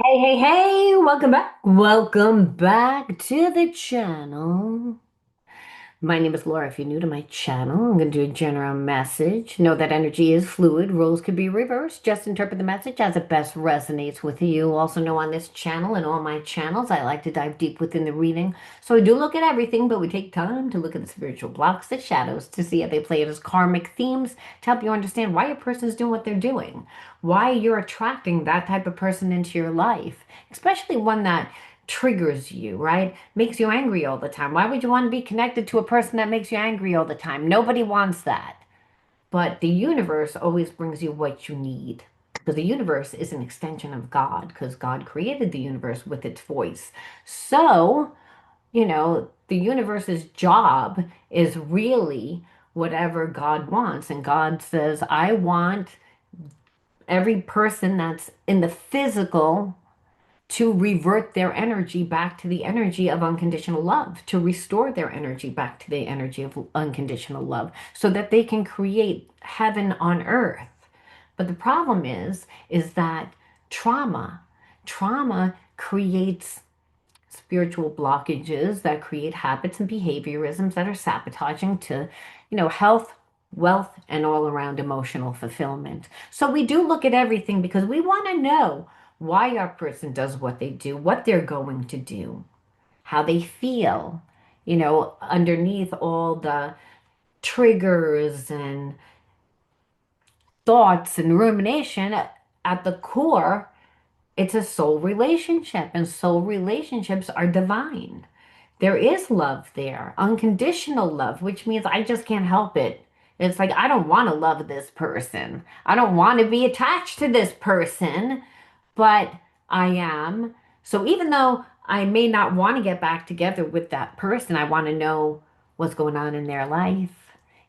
Hey, hey, hey, welcome back. Welcome back to the channel. My name is Laura. If you're new to my channel, I'm going to do a general message. Know that energy is fluid. Roles could be reversed. Just interpret the message as it best resonates with you. Also know on this channel and all my channels, I like to dive deep within the reading. So we do look at everything, but we take time to look at the spiritual blocks, the shadows, to see how they play it as karmic themes to help you understand why a person is doing what they're doing, why you're attracting that type of person into your life, especially one that triggers you, right? Makes you angry all the time. Why would you want to be connected to a person that makes you angry all the time? Nobody wants that. But the universe always brings you what you need. Because the universe is an extension of God, because God created the universe with its voice. So, the universe's job is really whatever God wants. And God says, I want every person that's in the physical to revert their energy back to the energy of unconditional love, to restore their energy back to the energy of unconditional love, so that they can create heaven on earth. But the problem is that trauma, trauma creates spiritual blockages that create habits and behaviorisms that are sabotaging to, health, wealth, and all around emotional fulfillment. So we do look at everything because we want to know why our person does what they do, what they're going to do, how they feel, underneath all the triggers and thoughts and rumination at the core. It's a soul relationship, and soul relationships are divine. There is love there, unconditional love, which means I just can't help it. It's like, I don't want to love this person. I don't want to be attached to this person, but I am. So even though I may not want to get back together with that person, I want to know what's going on in their life.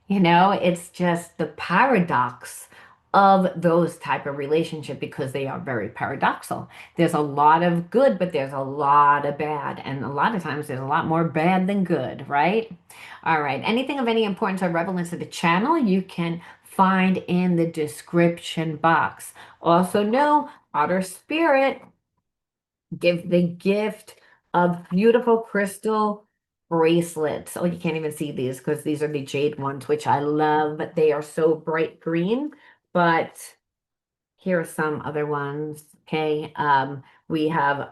It's just the paradox of those type of relationship because they are very paradoxical. There's a lot of good, but there's a lot of bad. And a lot of times there's a lot more bad than good, right? All right. Anything of any importance or relevance to the channel, you can find in the description box. Also know outer spirit give the gift of beautiful crystal bracelets. Oh, you can't even see these because these are the jade ones, which I love. But they are so bright green. But here are some other ones. Okay. We have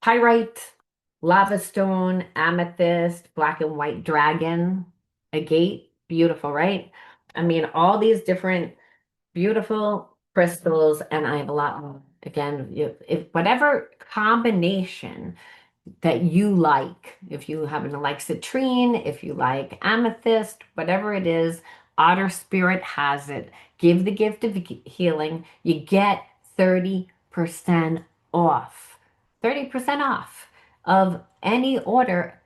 pyrite, lava stone, amethyst, black and white dragon, agate. Beautiful, right? I mean, all these different beautiful crystals, and I have a lot more. Again, if whatever combination that you like. If you happen to like citrine, if you like amethyst, whatever it is, Otter Spirit has it. Give the gift of healing. You get 30% off. 30% off of any order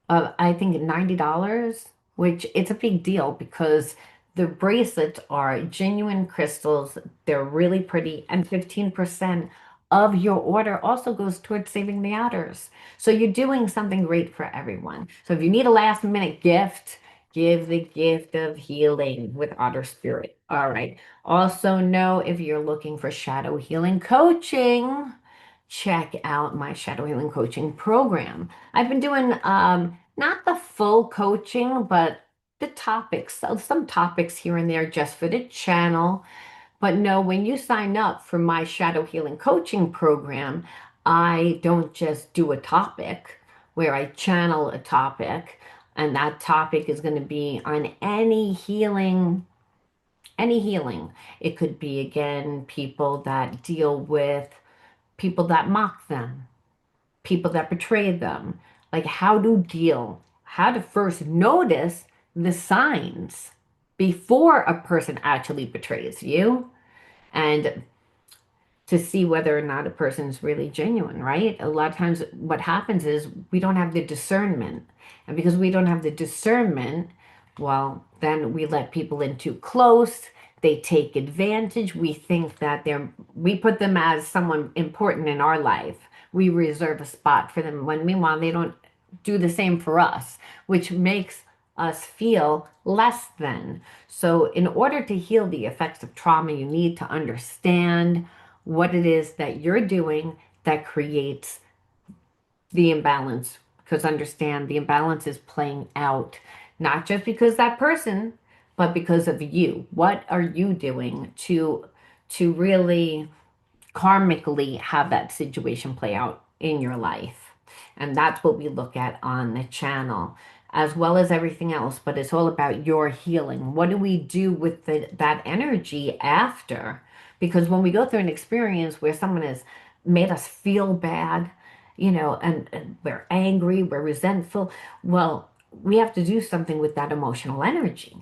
of I think $90, which it's a big deal because the bracelets are genuine crystals. They're really pretty, and 15% of your order also goes towards saving the otters. So you're doing something great for everyone. So if you need a last minute gift, give the gift of healing with Otter Spirit. All right. Also know if you're looking for shadow healing coaching, check out my shadow healing coaching program. I've been doing not the full coaching, but the topics, so some topics here and there just for the channel. But no, when you sign up for my shadow healing coaching program, I don't just do a topic where I channel a topic, and that topic is going to be on any healing. Any healing. It could be, again, people that deal with people that mock them, people that betray them, like how to first notice the signs before a person actually betrays you, and to see whether or not a person's really genuine, right? A lot of times what happens is we don't have the discernment. And because we don't have the discernment, well, then we let people in too close. They take advantage. We think that we put them as someone important in our life. We reserve a spot for them when meanwhile they don't do the same for us, which makes us feel less than. So in order to heal the effects of trauma, you need to understand what it is that you're doing that creates the imbalance. Because understand, the imbalance is playing out not just because that person, but because of you. What are you doing to really karmically have that situation play out in your life? And that's what we look at on the channel, as well as everything else. But it's all about your healing. What do we do with that energy after? Because when we go through an experience where someone has made us feel bad, and we're angry, we're resentful, well, we have to do something with that emotional energy.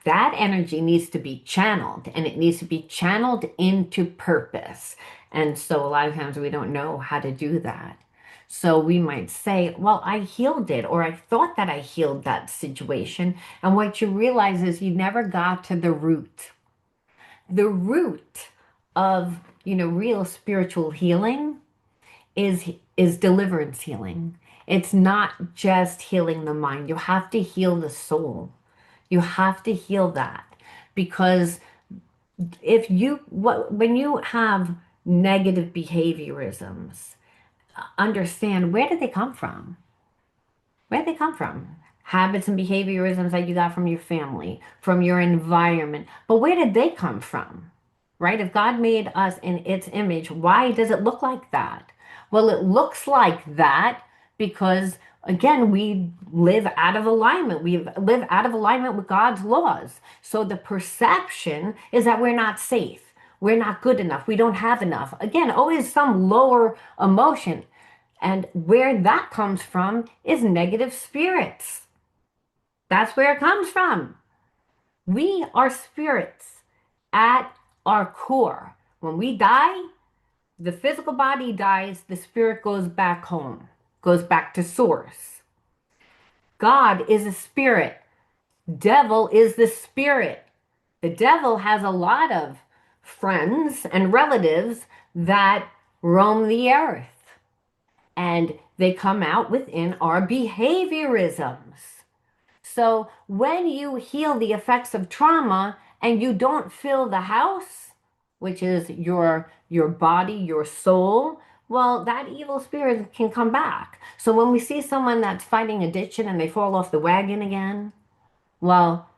That energy needs to be channeled, and it needs to be channeled into purpose. And so a lot of times we don't know how to do that. So we might say, well, I healed it, or I thought that I healed that situation. And what you realize is you never got to the root. The root of, real spiritual healing is deliverance healing. It's not just healing the mind. You have to heal the soul. You have to heal that, because when you have negative behaviorisms, understand, where did they come from? Where did they come from? Habits and behaviorisms that you got from your family, from your environment. But where did they come from? Right? If God made us in its image, why does it look like that? Well, it looks like that because, again, we live out of alignment. We live out of alignment with God's laws. So the perception is that we're not safe. We're not good enough. We don't have enough. Again, always some lower emotion. And where that comes from is negative spirits. That's where it comes from. We are spirits at our core. When we die, the physical body dies, the spirit goes back home, goes back to source. God is a spirit. Devil is the spirit. The devil has a lot of friends and relatives that roam the earth. And they come out within our behaviorisms. So when you heal the effects of trauma and you don't fill the house, which is your body, your soul, well, that evil spirit can come back. So when we see someone that's fighting addiction and they fall off the wagon again, well,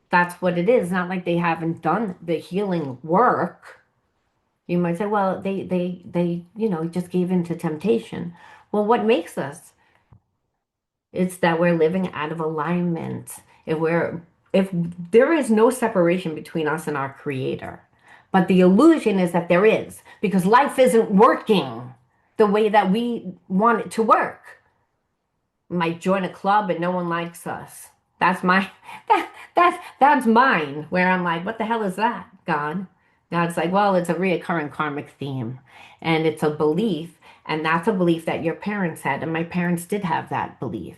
that's what it is. Not like they haven't done the healing work. You might say, well, they just gave in to temptation. Well, what makes us? It's that we're living out of alignment. If there is no separation between us and our creator, but the illusion is that there is, because life isn't working the way that we want it to work. We might join a club and no one likes us. That's my that's mine, where I'm like, what the hell is that, God? Now it's like, well, it's a reoccurring karmic theme, and it's a belief, and that's a belief that your parents had, and my parents did have that belief,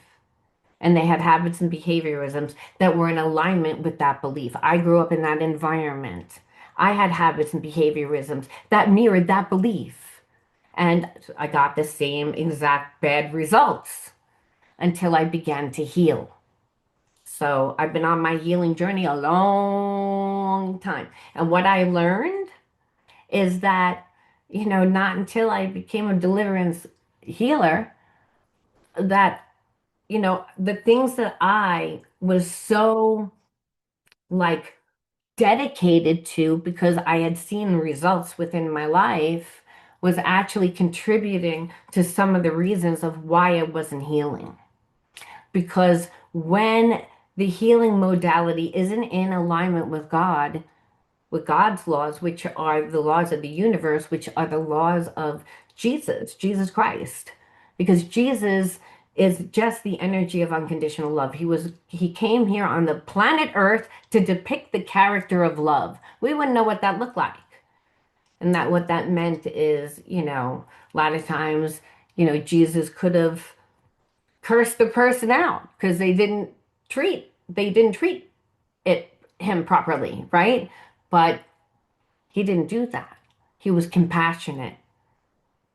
and they had habits and behaviorisms that were in alignment with that belief. I grew up in that environment. I had habits and behaviorisms that mirrored that belief. And I got the same exact bad results until I began to heal. So I've been on my healing journey a long time. And what I learned is that, not until I became a deliverance healer, that the things that I was so like dedicated to because I had seen results within my life was actually contributing to some of the reasons of why I wasn't healing. Because when the healing modality isn't in alignment with God's laws, which are the laws of the universe, which are the laws of Jesus Christ. Because Jesus is just the energy of unconditional love. He came here on the planet Earth to depict the character of love. We wouldn't know what that looked like. And that what that meant is, a lot of times, Jesus could have cursed the person out because they didn't treat him properly, right? But he didn't do that. He was compassionate.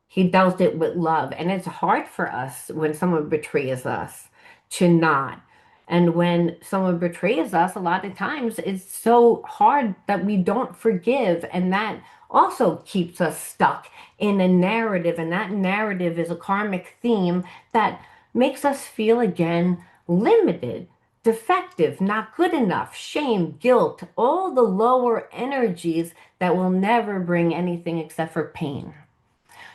He dealt it with love. And it's hard for us when someone betrays us to not. And when someone betrays us, a lot of times it's so hard that we don't forgive. And that also keeps us stuck in a narrative. And that narrative is a karmic theme that makes us feel again limited, defective, not good enough, shame, guilt, all the lower energies that will never bring anything except for pain.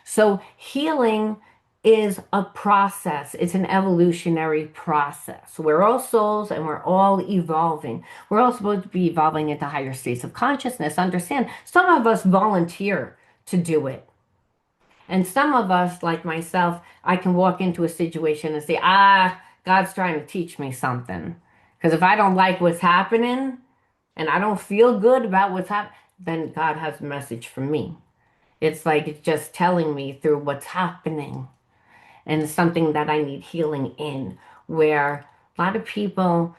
So healing is a process. It's an evolutionary process. We're all souls and we're all evolving. We're all supposed to be evolving into higher states of consciousness. Understand, some of us volunteer to do it. And some of us, like myself, I can walk into a situation and say, God's trying to teach me something. Because if I don't like what's happening and I don't feel good about what's happening, then God has a message for me. It's like it's just telling me through what's happening and something that I need healing in, where a lot of people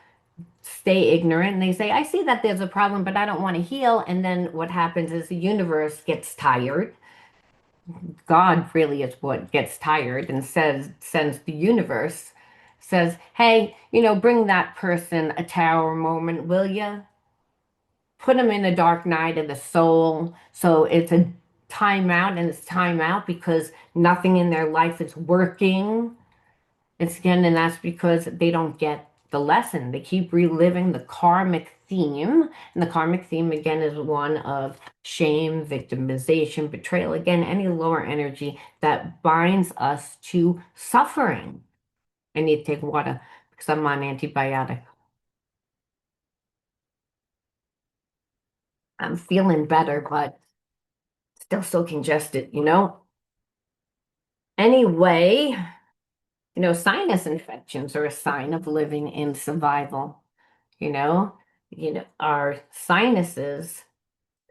stay ignorant and they say, I see that there's a problem, but I don't want to heal. And then what happens is the universe gets tired. God really is what gets tired and sends the universe, says, hey, bring that person a tower moment, will you? Put them in a dark night of the soul. So it's a timeout and it's timeout because nothing in their life is working. It's again, and that's because they don't get the lesson. They keep reliving the karmic theme. And the karmic theme, again, is one of shame, victimization, betrayal. Again, any lower energy that binds us to suffering. I need to take water because I'm on antibiotic. I'm feeling better, but still so congested. Anyway, sinus infections are a sign of living in survival. You know, our sinuses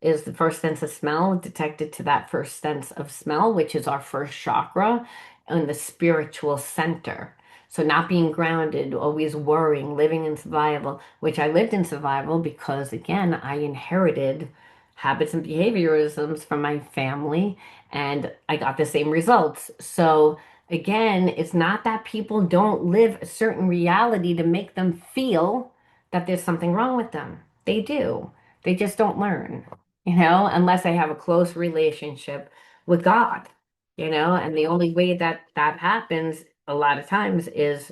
is the first sense of smell detected to that first sense of smell, which is our first chakra and the spiritual center. So not being grounded, always worrying, living in survival, which I lived in survival because again, I inherited habits and behaviorisms from my family and I got the same results. So again, it's not that people don't live a certain reality to make them feel that there's something wrong with them. They do. They just don't learn, unless they have a close relationship with God, and the only way that that happens a lot of times is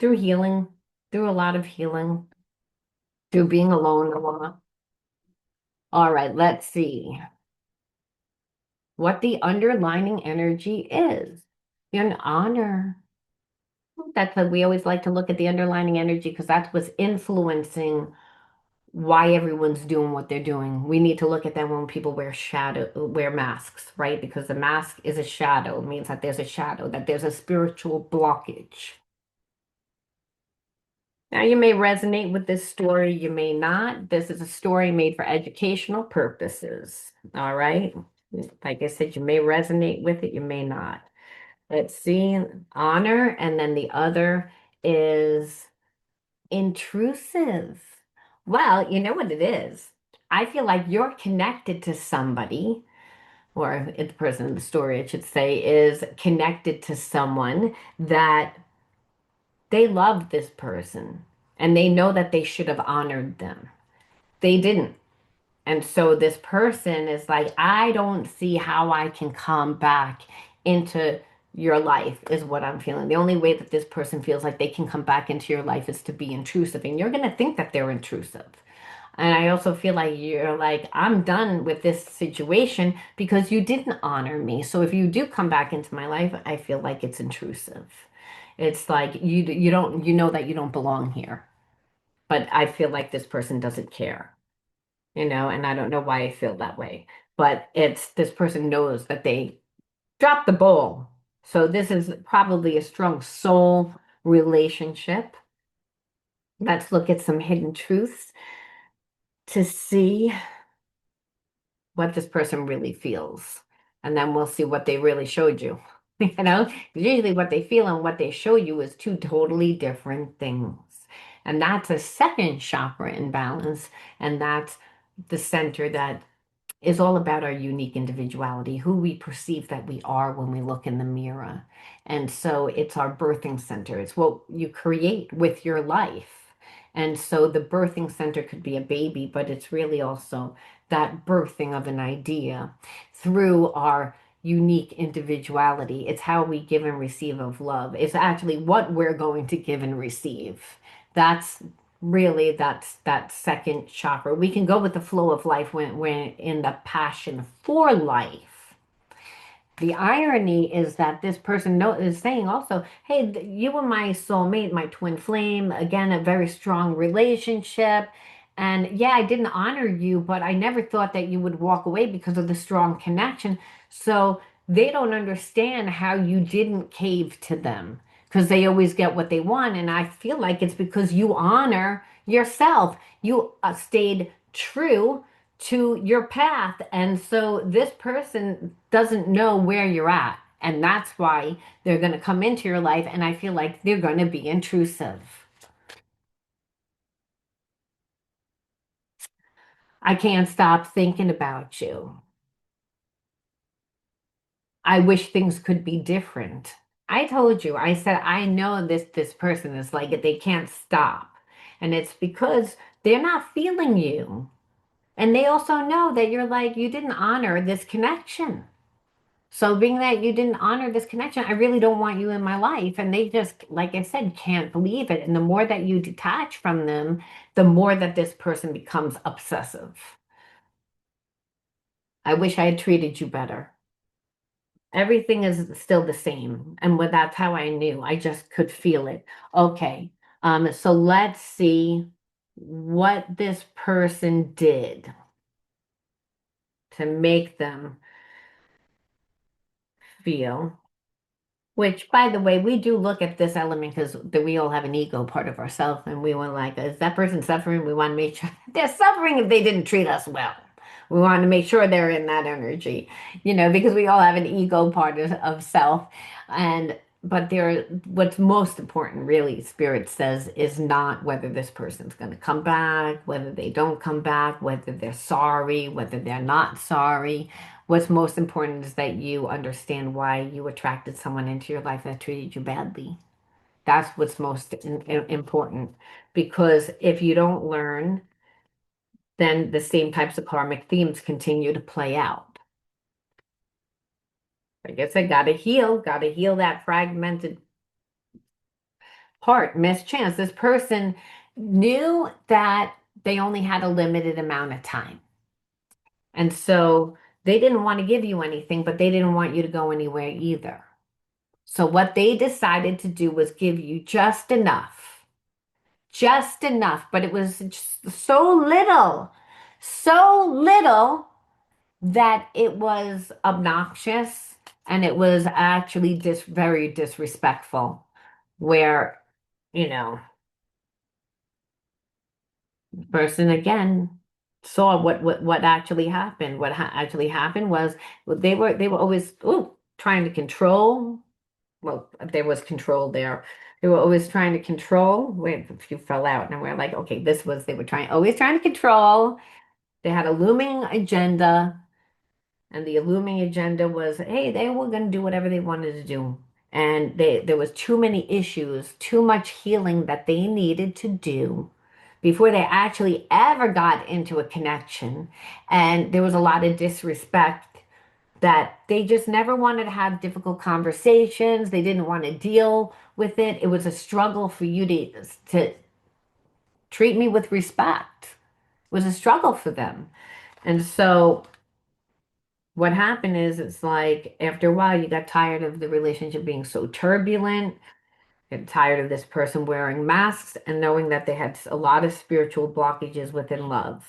through healing, through a lot of healing, through being alone a lot. All right, let's see what the underlining energy is. An honor. That's what we always like to look at the underlining energy because that's what's influencing why everyone's doing what they're doing. We need to look at that when people wear masks, right? Because the mask is a shadow, it means that there's a shadow, that there's a spiritual blockage. Now, you may resonate with this story, you may not. This is a story made for educational purposes. All right. Like I said, you may resonate with it, you may not. Let's see, honor, and then the other is intrusive. Well, you know what it is. I feel like you're connected to somebody, or the person in the story, I should say, is connected to someone that they love this person and they know that they should have honored them. They didn't. And so this person is like, I don't see how I can come back into your life, is what I'm feeling. The only way that this person feels like they can come back into your life is to be intrusive. And you're going to think that they're intrusive. And I also feel like you're like, I'm done with this situation because you didn't honor me. So if you do come back into my life, I feel like it's intrusive. It's like you don't that you don't belong here. But I feel like this person doesn't care, and I don't know why I feel that way. But it's this person knows that they dropped the ball. So this is probably a strong soul relationship. Let's look at some hidden truths to see what this person really feels. And then we'll see what they really showed you. Usually what they feel and what they show you is two totally different things. And that's a second chakra imbalance. And that's the center that is all about our unique individuality, who we perceive that we are when we look in the mirror. And so it's our birthing center. It's what you create with your life. And so the birthing center could be a baby, but it's really also that birthing of an idea through our unique individuality. It's how we give and receive of love. It's actually what we're going to give and receive. That's really that's that second chakra. We can go with the flow of life when we're in the passion for life. The irony is that this person is saying also, hey, you were my soulmate, my twin flame, again, a very strong relationship. And yeah, I didn't honor you, but I never thought that you would walk away because of the strong connection. So they don't understand how you didn't cave to them because they always get what they want. And I feel like it's because you honor yourself. You stayed true to your path. And so this person doesn't know where you're at. And that's why they're going to come into your life. And I feel like they're going to be intrusive. I can't stop thinking about you. I wish things could be different. I told you, I said, I know this person is like it. They can't stop. And it's because they're not feeling you. And they also know that you're like, you didn't honor this connection. So being that you didn't honor this connection, I really don't want you in my life. And they just, like I said, can't believe it. And the more that you detach from them, the more that this person becomes obsessive. I wish I had treated you better. Everything is still the same. And that's how I knew. I just could feel it. Okay. So let's see what this person did to make them feel. Which, by the way, we do look at this element because we all have an ego part of ourselves, and we want like, is that person suffering? We want to make sure they're suffering if they didn't treat us well. We want to make sure they're in that energy, because we all have an ego part of self, and but what's most important, really, Spirit says, is not whether this person's going to come back, whether they don't come back, whether they're sorry, whether they're not sorry. What's most important is that you understand why you attracted someone into your life that treated you badly. That's what's most important. Because if you don't learn, then the same types of karmic themes continue to play out. I guess I got to heal that fragmented part, mischance. This person knew that they only had a limited amount of time. And so they didn't want to give you anything, but they didn't want you to go anywhere either. So what they decided to do was give you just enough, but it was just so little that it was obnoxious and it was actually just very disrespectful. Where, you know, the person again saw what actually happened. What actually happened was they were always trying to control. Well, there was control there. They were always trying to control. Wait, a few fell out, and we're like, okay, they were always trying to control. They had a looming agenda, and the looming agenda was, hey, they were going to do whatever they wanted to do. And there was too many issues, too much healing that they needed to do before they actually ever got into a connection. And there was a lot of disrespect that they just never wanted to have difficult conversations. They didn't want to deal with it. It was a struggle for you to treat me with respect. It was a struggle for them. And so what happened is it's like after a while you got tired of the relationship being so turbulent, get tired of this person wearing masks and knowing that they had a lot of spiritual blockages within love.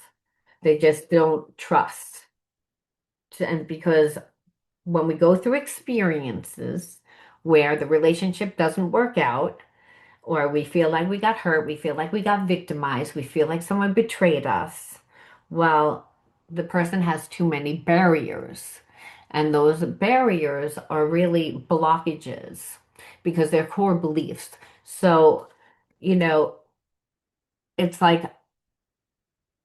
They just don't trust. And because when we go through experiences where the relationship doesn't work out, or we feel like we got hurt, we feel like we got victimized, we feel like someone betrayed us, well, the person has too many barriers. And those barriers are really blockages because they're core beliefs. So, you know, it's like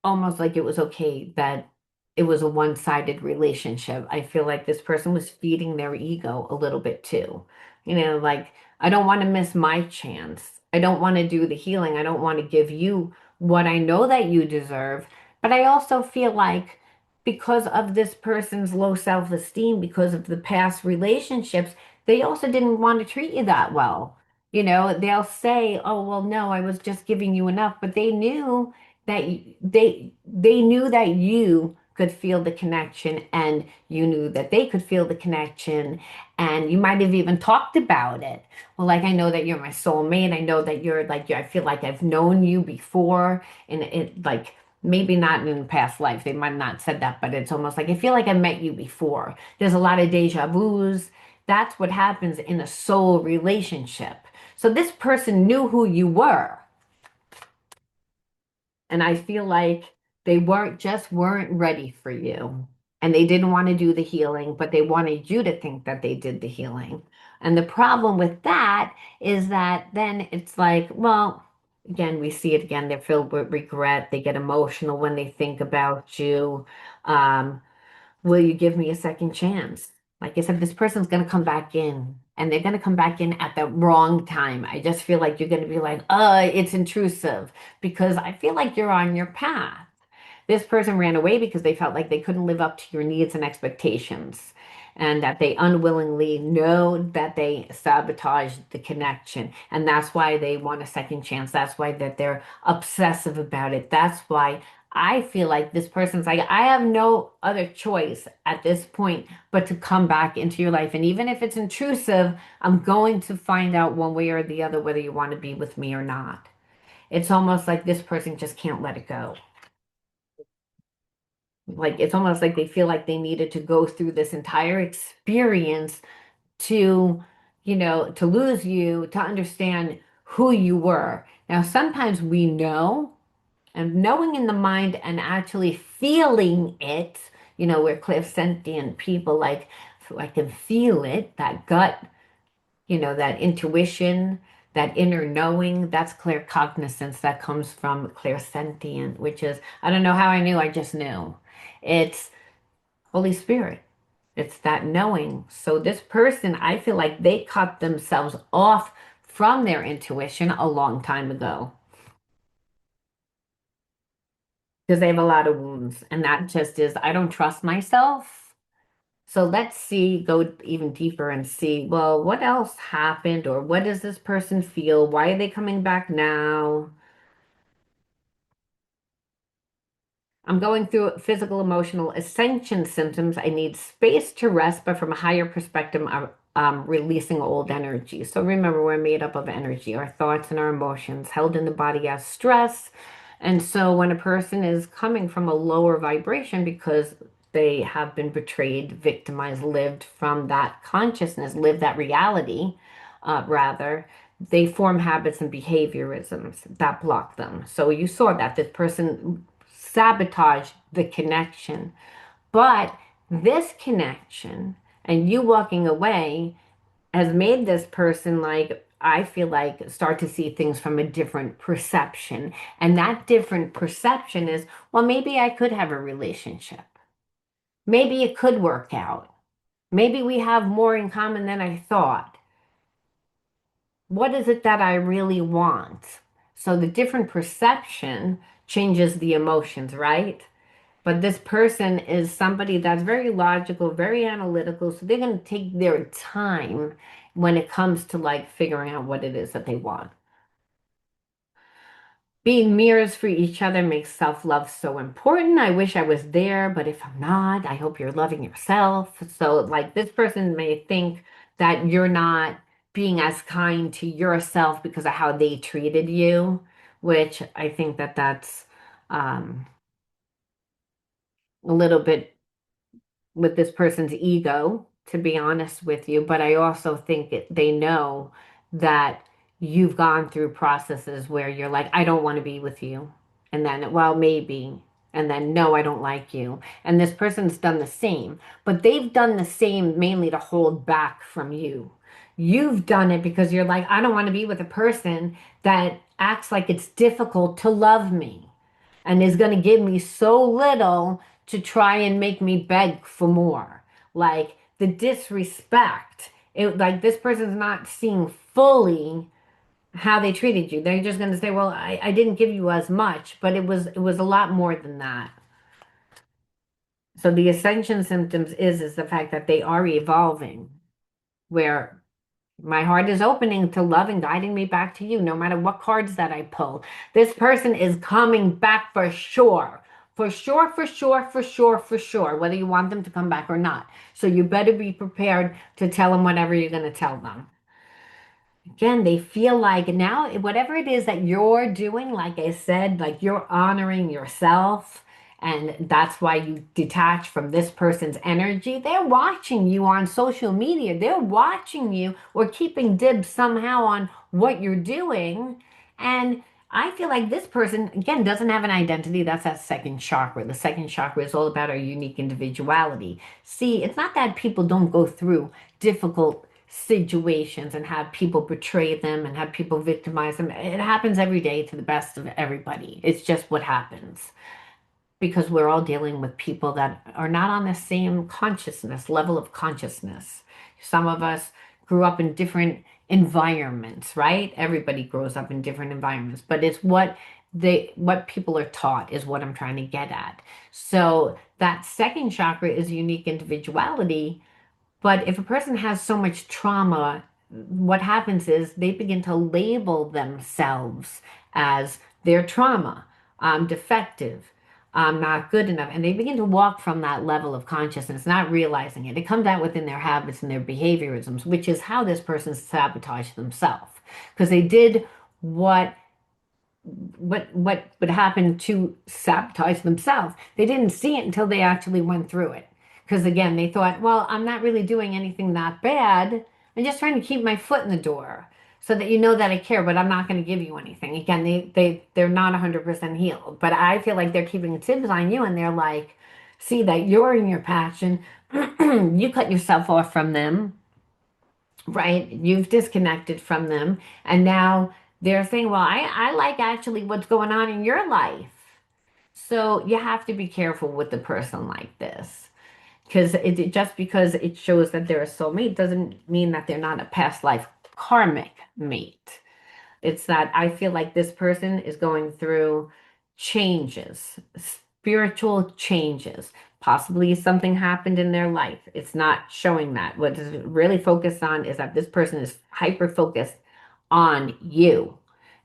almost like it was okay that it was a one-sided relationship. I feel like this person was feeding their ego a little bit too. Like, I don't want to miss my chance. I don't want to do the healing. I don't want to give you what I know that you deserve. But I also feel like because of this person's low self-esteem, because of the past relationships, they also didn't want to treat you that well. They'll say, "Oh, well, no, I was just giving you enough," but they knew that you could feel the connection, and you knew that they could feel the connection, and you might have even talked about it. Well, like, I know that you're my soulmate. I know that you're like, I feel like I've known you before, and it, like, maybe not in a past life. They might not have said that, but it's almost like I feel like I met you before. There's a lot of deja vus. That's what happens in a soul relationship. So this person knew who you were. And I feel like they weren't ready for you. And they didn't want to do the healing, but they wanted you to think that they did the healing. And the problem with that is that then it's like, well, again, we see it again. They're filled with regret. They get emotional when they think about you. Um, will you give me a second chance? Like I said, this person's going to come back in, and they're going to come back in at the wrong time. I just feel like you're going to be like, it's intrusive, because I feel like you're on your path. This person ran away because they felt like they couldn't live up to your needs and expectations, and that they unwillingly know that they sabotaged the connection. And that's why they want a second chance. That's why that they're obsessive about it. That's why I feel like this person's like, I have no other choice at this point but to come back into your life. And even if it's intrusive, I'm going to find out one way or the other whether you want to be with me or not. It's almost like this person just can't let it go. Like, it's almost like they feel like they needed to go through this entire experience to, to lose you, to understand who you were. Now, sometimes we know, and knowing in the mind and actually feeling it, we're clairsentient people, like, so I can feel it, that gut, that intuition, that inner knowing. That's claircognizance. That comes from clairsentient, which is, I don't know how I knew, I just knew. It's Holy Spirit. It's that knowing. So this person, I feel like they cut themselves off from their intuition a long time ago, because they have a lot of wounds. And that just is, I don't trust myself. So let's see, go even deeper and see, well, what else happened, or what does this person feel? Why are they coming back now? I'm going through physical, emotional ascension symptoms. I need space to rest, but from a higher perspective, I'm releasing old energy. So remember, we're made up of energy, our thoughts and our emotions held in the body as stress. And so when a person is coming from a lower vibration because they have been betrayed, victimized, lived from that consciousness, lived that reality, rather, they form habits and behaviorisms that block them. So you saw that this person sabotage the connection. But this connection and you walking away has made this person, like, I feel like, start to see things from a different perception. And that different perception is, well, maybe I could have a relationship. Maybe it could work out. Maybe we have more in common than I thought. What is it that I really want? So the different perception changes the emotions, right? But this person is somebody that's very logical, very analytical. So they're going to take their time when it comes to, like, figuring out what it is that they want. Being mirrors for each other makes self-love so important. I wish I was there, but if I'm not, I hope you're loving yourself. So, like, this person may think that you're not being as kind to yourself because of how they treated you, which I think that that's um, a little bit with this person's ego, to be honest with you. But I also think they know that you've gone through processes where you're like, I don't want to be with you. And then, well, maybe. And then, no, I don't like you. And this person's done the same, but they've done the same mainly to hold back from you. You've done it because you're like, I don't want to be with a person that acts like it's difficult to love me and is going to give me so little to try and make me beg for more. Like the disrespect. Like this person's not seeing fully how they treated you. They're just going to say, "Well, I didn't give you as much," but it was a lot more than that. So the ascension symptoms is the fact that they are evolving, where my heart is opening to love and guiding me back to you, no matter what cards that I pull. This person is coming back for sure. For sure, for sure, for sure, for sure, whether you want them to come back or not. So you better be prepared to tell them whatever you're going to tell them. Again, they feel like now, whatever it is that you're doing, like I said, like you're honoring yourself, and that's why you detach from this person's energy. They're watching you on social media, they're watching you or keeping dibs somehow on what you're doing. And I feel like this person, again, doesn't have an identity. That's that second chakra. The second chakra is all about our unique individuality. See, it's not that people don't go through difficult situations and have people betray them and have people victimize them. It happens every day to the best of everybody. It's just what happens because we're all dealing with people that are not on the same consciousness, level of consciousness. Some of us grew up in different environments, right? Everybody grows up in different environments, but it's what people are taught is what I'm trying to get at. So that second chakra is unique individuality, but if a person has so much trauma, what happens is they begin to label themselves as their trauma. I'm defective. I'm not good enough. And they begin to walk from that level of consciousness, not realizing it. It comes out within their habits and their behaviorisms, which is how this person sabotaged themselves. Because they did what what would happen to sabotage themselves. They didn't see it until they actually went through it. Because again, they thought, well, I'm not really doing anything that bad. I'm just trying to keep my foot in the door so that you know that I care, but I'm not going to give you anything. Again, they're not 100% healed, but I feel like they're keeping tabs on you and they're like, see that you're in your passion. You cut yourself off from them, right? You've disconnected from them. And now they're saying, well, I like actually what's going on in your life. So you have to be careful with the person like this. Because just because it shows that they're a soulmate doesn't mean that they're not a past life karmic mate. It's that I feel like this person is going through changes, spiritual changes. Possibly something happened in their life. It's not showing that. What is really focused on is that this person is hyper focused on you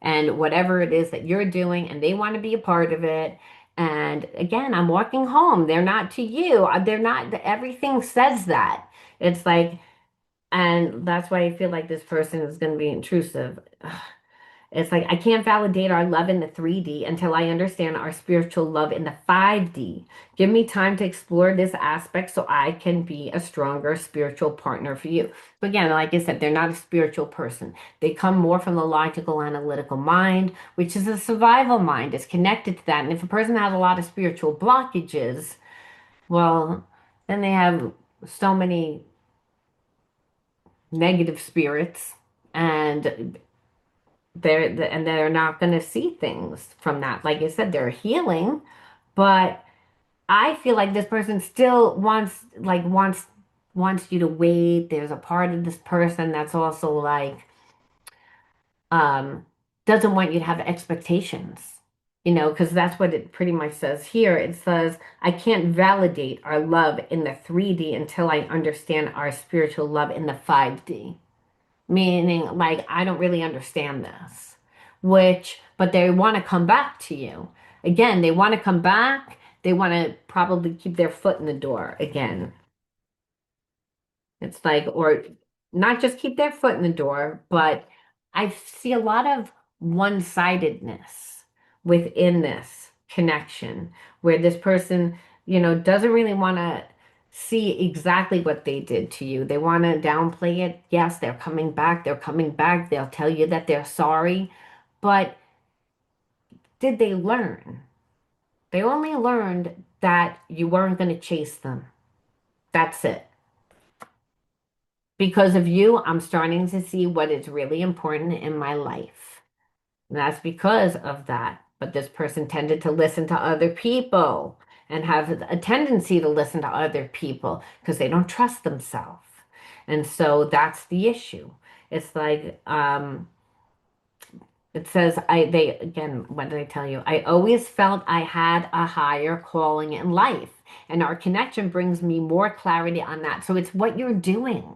and whatever it is that you're doing, and they want to be a part of it. And again, I'm walking home. They're not to you. They're not, everything says that. It's like, and that's why I feel like this person is going to be intrusive. It's like I can't validate our love in the 3D until I understand our spiritual love in the 5D. Give me time to explore this aspect so I can be a stronger spiritual partner for you. But again, like I said, they're not a spiritual person. They come more from the logical, analytical mind, which is a survival mind. It's connected to that. And if a person has a lot of spiritual blockages, well, then they have so many negative spirits and they're not going to see things from that. Like I said, they're healing, but I feel like this person still wants you to wait. There's a part of this person that's also like um doesn't want you to have expectations. Because that's what it pretty much says here. It says, I can't validate our love in the 3D until I understand our spiritual love in the 5D. Meaning like I don't really understand this, but they want to come back to you again. They want to come back. They want to probably keep their foot in the door again. It's like, or not just keep their foot in the door, but I see a lot of one-sidedness within this connection where this person, doesn't really want to see exactly what they did to you. They want to downplay it. Yes, they're coming back. They're coming back. They'll tell you that they're sorry. But did they learn? They only learned that you weren't going to chase them. That's it. Because of you, I'm starting to see what is really important in my life. And that's because of that. But this person tended to listen to other people. and have a tendency to listen to other people because they don't trust themselves. And so that's the issue. It's like, it says, again, what did I tell you? I always felt I had a higher calling in life, and our connection brings me more clarity on that. So it's what you're doing.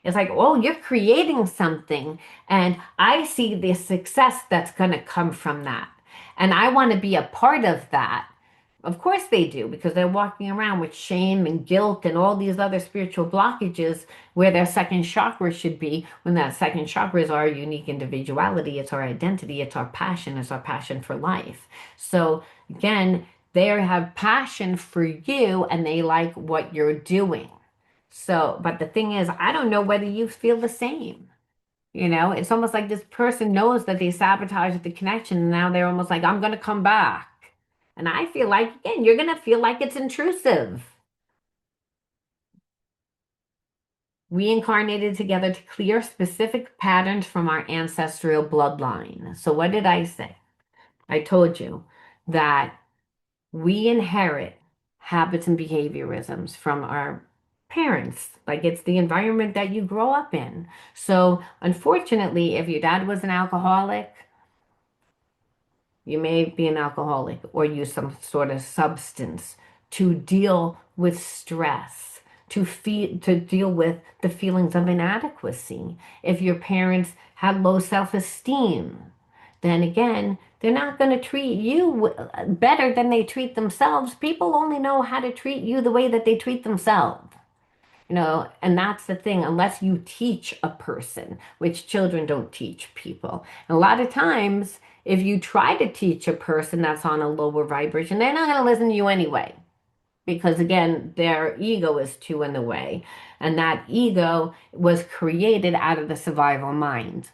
It's like, oh, you're creating something, and I see the success that's going to come from that. And I want to be a part of that. Of course they do, because they're walking around with shame and guilt and all these other spiritual blockages where their second chakra should be, when that second chakra is our unique individuality, it's our identity, it's our passion for life. So again, they have passion for you and they like what you're doing. So, but the thing is, I don't know whether you feel the same. It's almost like this person knows that they sabotaged the connection, and now they're almost like, I'm going to come back. And I feel like, again, you're going to feel like it's intrusive. We incarnated together to clear specific patterns from our ancestral bloodline. So, what did I say? I told you that we inherit habits and behaviorisms from our parents. Like it's the environment that you grow up in. So, unfortunately, if your dad was an alcoholic, you may be an alcoholic or use some sort of substance to deal with stress, to deal with the feelings of inadequacy. If your parents had low self-esteem, then again, they're not going to treat you better than they treat themselves. People only know how to treat you the way that they treat themselves. And that's the thing, unless you teach a person, which children don't teach people. And a lot of times, if you try to teach a person that's on a lower vibration, they're not going to listen to you anyway. Because again, their ego is too in the way. And that ego was created out of the survival mind,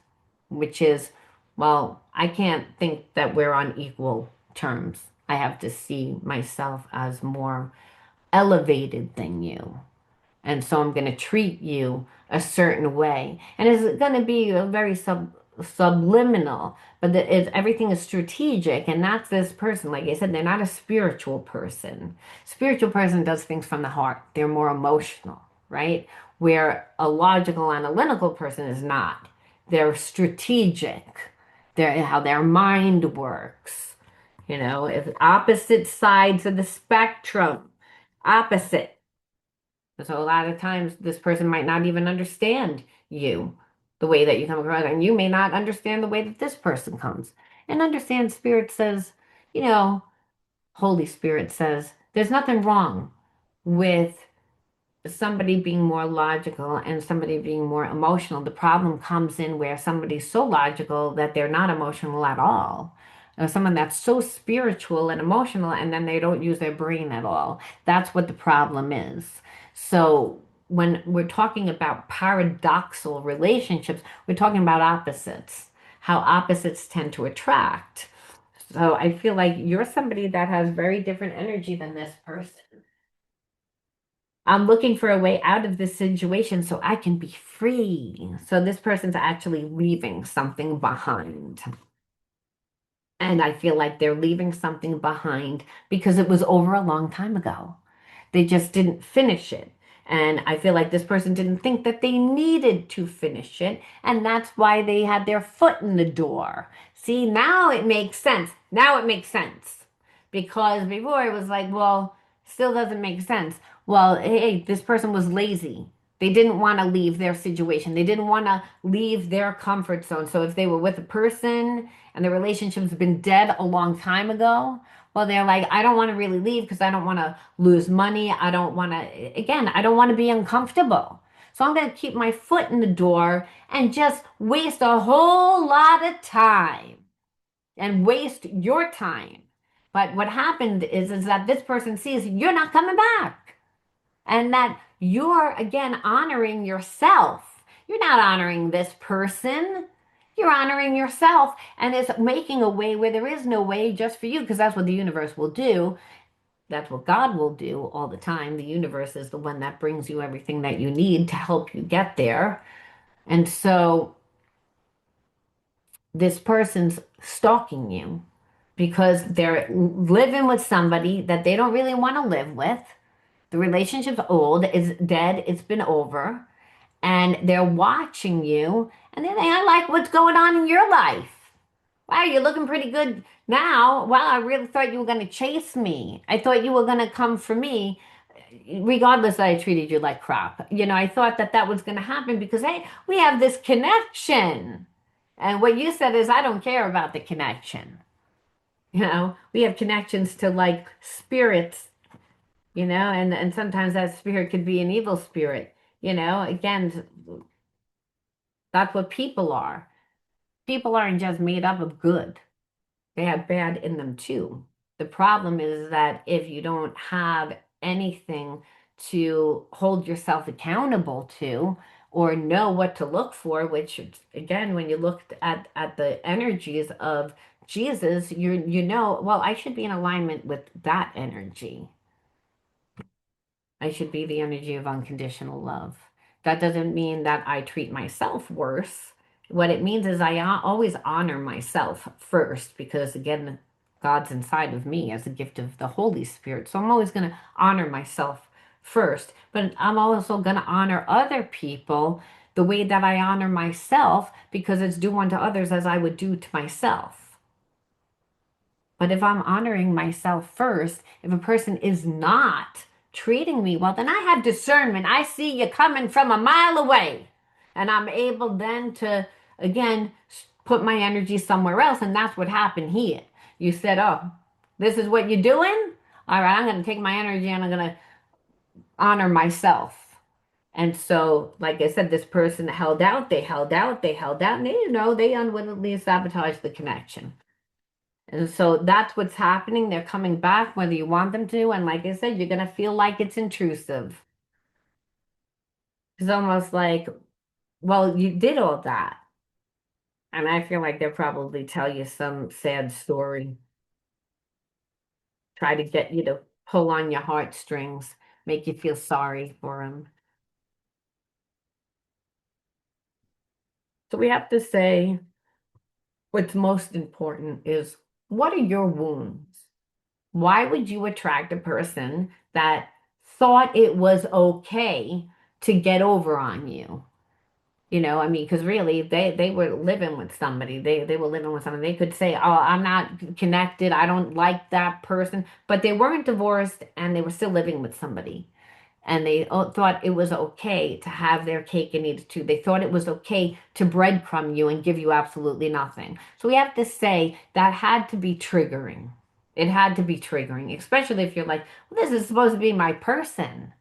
which is, well, I can't think that we're on equal terms. I have to see myself as more elevated than you. And so I'm going to treat you a certain way. And it's going to be a very subliminal, but everything is strategic. And that's this person. Like I said, they're not a spiritual person. Spiritual person does things from the heart. They're more emotional, right? Where a logical, analytical person is not. They're strategic. They're how their mind works. If opposite sides of the spectrum, opposite. So a lot of times this person might not even understand you the way that you come across, and you may not understand the way that this person comes. And understand Spirit says, you know, Holy Spirit says, there's nothing wrong with somebody being more logical and somebody being more emotional. The problem comes in where somebody's so logical that they're not emotional at all. Or someone that's so spiritual and emotional and then they don't use their brain at all. That's what the problem is. So when we're talking about paradoxical relationships, we're talking about opposites, how opposites tend to attract. So I feel like you're somebody that has very different energy than this person. I'm looking for a way out of this situation so I can be free. So this person's actually leaving something behind. And I feel like they're leaving something behind because it was over a long time ago. They just didn't finish it. And I feel like this person didn't think that they needed to finish it. And that's why they had their foot in the door. See, now it makes sense. Now it makes sense. Because before it was like, well, still doesn't make sense. Well, hey, this person was lazy. They didn't want to leave their situation. They didn't want to leave their comfort zone. So if they were with a person and the relationship's been dead a long time ago, well, they're like, I don't want to really leave because I don't want to lose money. I don't want to, again, I don't want to be uncomfortable. So I'm going to keep my foot in the door and just waste a whole lot of time and waste your time. But what happened is that this person sees you're not coming back and that you're again honoring yourself. You're not honoring this person. You're honoring yourself, and it's making a way where there is no way just for you, because that's what the universe will do. That's what God will do all the time. The universe is the one that brings you everything that you need to help you get there. And so this person's stalking you. because they're living with somebody that they don't really want to live with. The relationship's old, it's dead, it's been over, and they're watching you, and then they like what's going on in your life. Wow, you're looking pretty good now. Wow, I really thought you were going to chase me. I thought you were going to come for me, regardless that I treated you like crap. I thought that that was going to happen because, hey, we have this connection. And what you said is, I don't care about the connection. We have connections to like spirits, and sometimes that spirit could be an evil spirit. Again, that's what people are. People aren't just made up of good. They have bad in them too. The problem is that if you don't have anything to hold yourself accountable to or know what to look for, which again, when you look at the energies of Jesus, you know, well, I should be in alignment with that energy. I should be the energy of unconditional love. That doesn't mean that I treat myself worse. What it means is I always honor myself first because, again, God's inside of me as a gift of the Holy Spirit. So I'm always going to honor myself first. But I'm also going to honor other people the way that I honor myself because it's do unto others as I would do to myself. But if I'm honoring myself first, if a person is not treating me well, then I have discernment. I see you coming from a mile away. And I'm able then to, again, put my energy somewhere else. And that's what happened here. You said, oh, this is what you're doing? All right, I'm going to take my energy and I'm going to honor myself. And so, like I said, this person held out, they held out, they held out, and they unwittingly sabotaged the connection. And so that's what's happening. They're coming back whether you want them to. And like I said, you're going to feel like it's intrusive. It's almost like, well, you did all that. And I feel like they'll probably tell you some sad story, try to get you to pull on your heartstrings, make you feel sorry for them. So we have to say what's most important is what are your wounds? Why would you attract a person that thought it was okay to get over on you? I mean, because really, they were living with somebody. They were living with somebody. They could say, "Oh, I'm not connected. I don't like that person," but they weren't divorced, and they were still living with somebody. And they thought it was okay to have their cake and eat it too. They thought it was okay to breadcrumb you and give you absolutely nothing. So we have to say that had to be triggering. It had to be triggering, especially if you're like, well, this is supposed to be my person.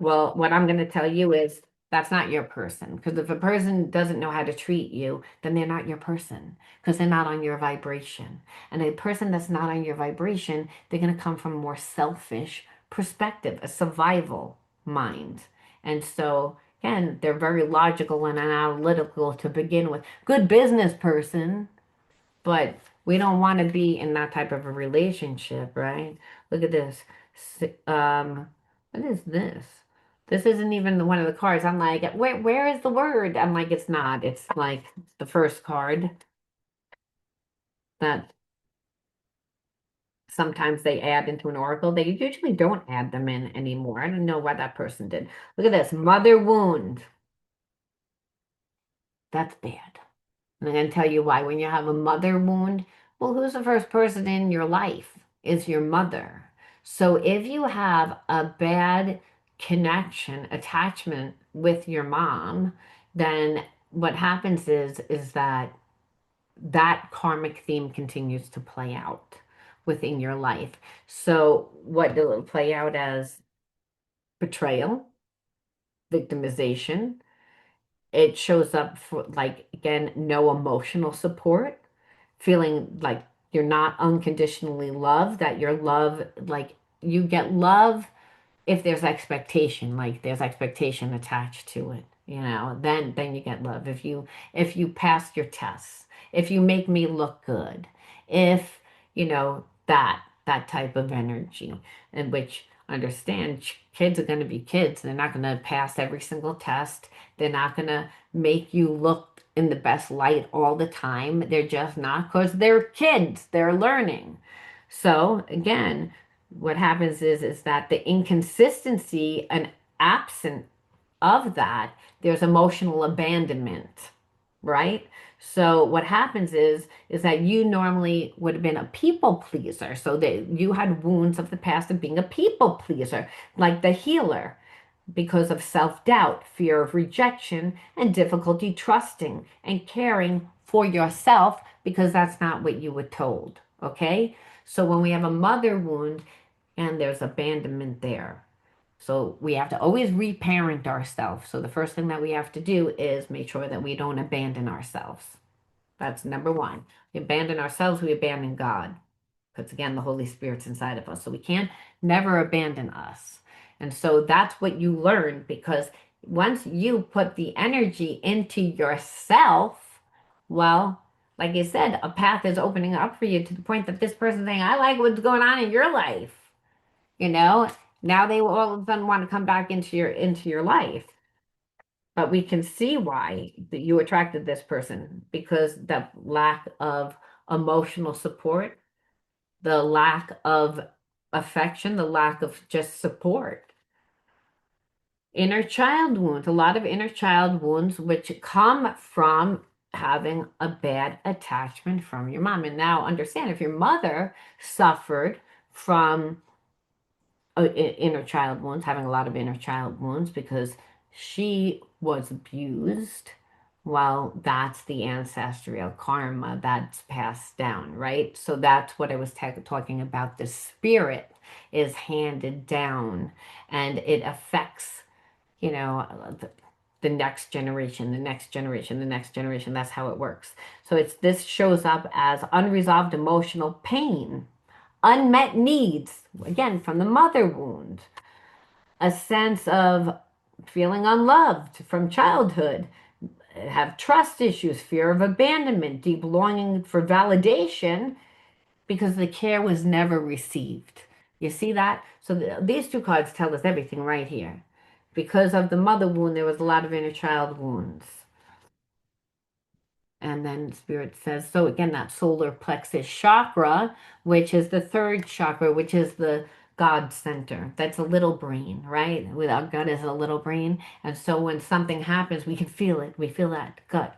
Well, what I'm going to tell you is that's not your person. Because if a person doesn't know how to treat you, then they're not your person because they're not on your vibration. And a person that's not on your vibration, they're going to come from a more selfish perspective, a survival mind. And so, again, they're very logical and analytical to begin with. Good business person, but we don't want to be in that type of a relationship, right? Look at this. What is this? This isn't even one of the cards. I'm like, where is the word? I'm like, it's not. It's like the first card that sometimes they add into an oracle. They usually don't add them in anymore. I don't know why that person did. Look at this. Mother wound. That's bad. And I'm going to tell you why. When you have a mother wound, well, who's the first person in your life? Is your mother. So if you have a bad connection, attachment with your mom, then what happens is that that karmic theme continues to play out within your life. So what will it play out as? Betrayal, victimization. It shows up for like again, no emotional support, feeling like you're not unconditionally loved, that your love, like you get love if there's expectation, like there's expectation attached to it, then you get love. If you pass your tests, if you make me look good, if that type of energy, in which understand kids are going to be kids. They're not going to pass every single test. They're not going to make you look in the best light all the time. They're just not because they're kids, they're learning. So again, what happens is that the inconsistency and absent of that, there's emotional abandonment, right? So what happens is that you normally would have been a people pleaser. So that you had wounds of the past of being a people pleaser, like the healer, because of self-doubt, fear of rejection, and difficulty trusting and caring for yourself because that's not what you were told. Okay? So when we have a mother wound and there's abandonment there, so we have to always reparent ourselves. So the first thing that we have to do is make sure that we don't abandon ourselves. That's number one. We abandon ourselves, we abandon God. Because again, the Holy Spirit's inside of us. So we can't never abandon us. And so that's what you learn because once you put the energy into yourself, well, like I said, a path is opening up for you to the point that this person's saying, I like what's going on in your life. You know, now they will all of a sudden want to come back into your life. But we can see why that you attracted this person because the lack of emotional support, the lack of affection, the lack of just support. Inner child wounds, a lot of inner child wounds, which come from having a bad attachment from your mom. And now understand if your mother suffered from inner child wounds, having a lot of inner child wounds because she was abused. Well, that's the ancestral karma that's passed down, right? So that's what I was talking about. The spirit is handed down and it affects, the next generation, the next generation, the next generation. That's how it works. So this shows up as unresolved emotional pain, unmet needs, again, from the mother wound, a sense of feeling unloved from childhood, have trust issues, fear of abandonment, deep longing for validation because the care was never received. You see that? So these two cards tell us everything right here. Because of the mother wound, there was a lot of inner child wounds. And then Spirit says, so again, that solar plexus chakra, which is the third chakra, which is the God center. That's a little brain, right? Without gut is a little brain. And so when something happens, we can feel it. We feel that gut.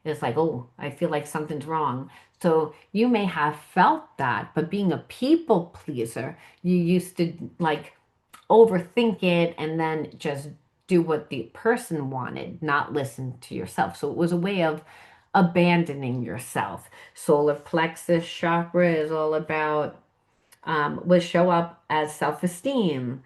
It's like, oh, I feel like something's wrong. So you may have felt that, but being a people pleaser, you used to like overthink it and then just do what the person wanted, not listen to yourself. So it was a way of abandoning yourself. Solar plexus chakra is all about, will show up as self esteem,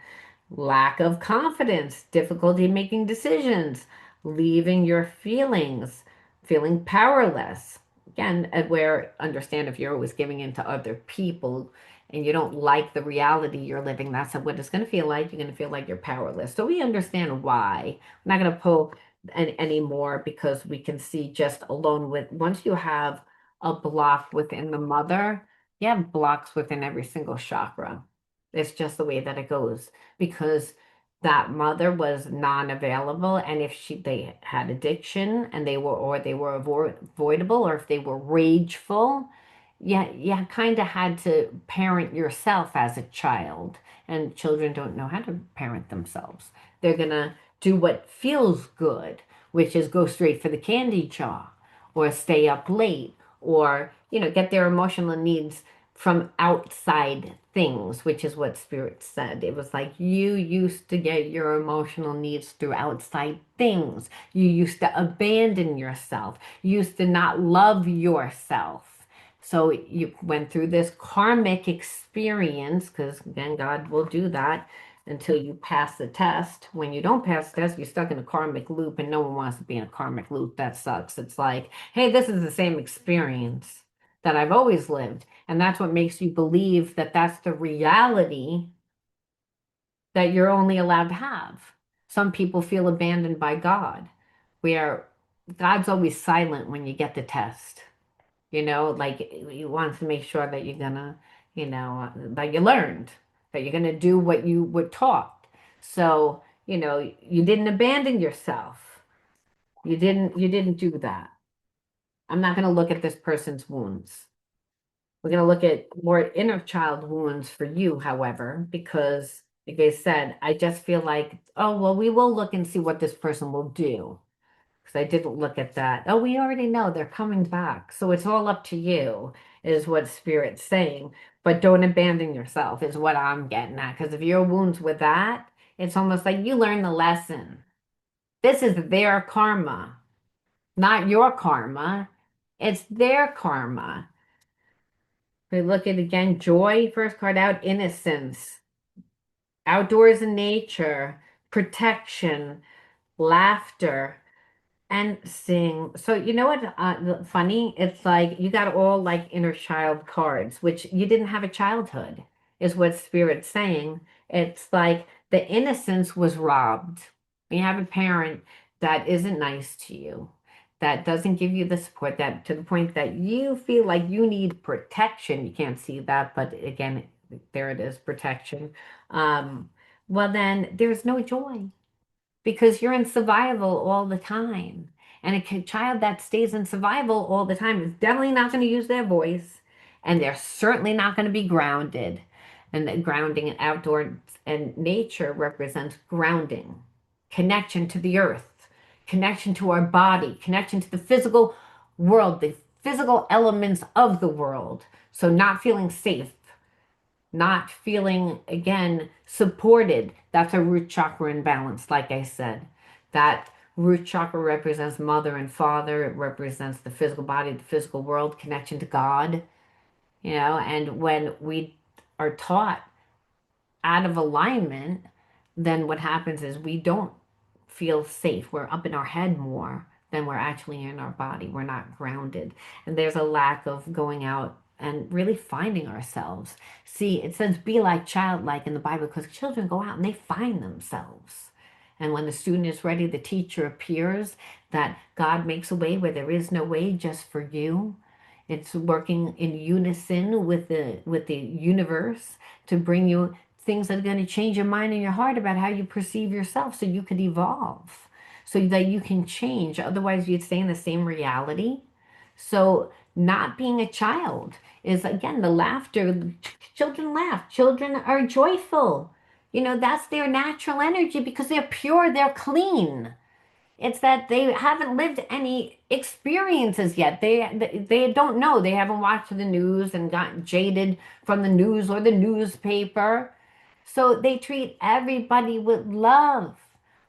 lack of confidence, difficulty making decisions, leaving your feelings, feeling powerless. Again, where understand if you're always giving in to other people and you don't like the reality you're living, that's what it's going to feel like. You're going to feel like you're powerless. So we understand why. I'm not going to pull any more because we can see just alone with once you have a block within the mother, you have blocks within every single chakra. It's just the way that it goes because that mother was non-available and if they had addiction and they were avoidable or if they were rageful, yeah, you kind of had to parent yourself as a child, and children don't know how to parent themselves. They're gonna do what feels good, which is go straight for the candy jar or stay up late or get their emotional needs from outside things, which is what Spirit said. It was like you used to get your emotional needs through outside things. You used to abandon yourself. You used to not love yourself. So you went through this karmic experience, because again, God will do that until you pass the test. When you don't pass the test, you're stuck in a karmic loop, and no one wants to be in a karmic loop. That sucks. It's like, hey, this is the same experience that I've always lived. And that's what makes you believe that that's the reality that you're only allowed to have. Some people feel abandoned by God, where God's always silent when you get the test. Like he wants to make sure that you're gonna, that you learned, that you're gonna do what you were taught. So, you didn't abandon yourself. You didn't do that. I'm not going to look at this person's wounds. We're going to look at more inner child wounds for you, however, because, like I said, I just feel like, oh, well, we will look and see what this person will do. Because I didn't look at that. Oh, we already know they're coming back. So it's all up to you, is what Spirit's saying. But don't abandon yourself, is what I'm getting at. Because if your wounds with that, it's almost like you learn the lesson. This is their karma, not your karma. It's their karma. We look at again, joy, first card out, innocence, outdoors in nature, protection, laughter, and sing. So you know what? Funny. It's like you got all like inner child cards, which you didn't have a childhood, is what Spirit's saying. It's like the innocence was robbed. You have a parent that isn't nice to you, that doesn't give you the support, that to the point that you feel like you need protection. You can't see that, but again, there it is, protection. Um, well, then there's no joy because you're in survival all the time. And a child that stays in survival all the time is definitely not going to use their voice, and they're certainly not going to be grounded. And the grounding in outdoor and nature represents grounding, connection to the earth, connection to our body, connection to the physical world, the physical elements of the world. So not feeling safe, not feeling again supported. That's a root chakra imbalance, like I said. That root chakra represents mother and father. It represents the physical body, the physical world, connection to God, and when we are taught out of alignment, then what happens is we don't feel safe. We're up in our head more than we're actually in our body. We're not grounded. And there's a lack of going out and really finding ourselves. See, it says be like childlike in the Bible because children go out and they find themselves. And when the student is ready, the teacher appears, that God makes a way where there is no way just for you. It's working in unison with the universe to bring you things that are going to change your mind and your heart about how you perceive yourself so you could evolve, so that you can change. Otherwise, you'd stay in the same reality. So, not being a child is again the laughter. Children laugh, children are joyful. That's their natural energy because they're pure, they're clean. It's that they haven't lived any experiences yet. They don't know. They haven't watched the news and gotten jaded from the news or the newspaper. So they treat everybody with love.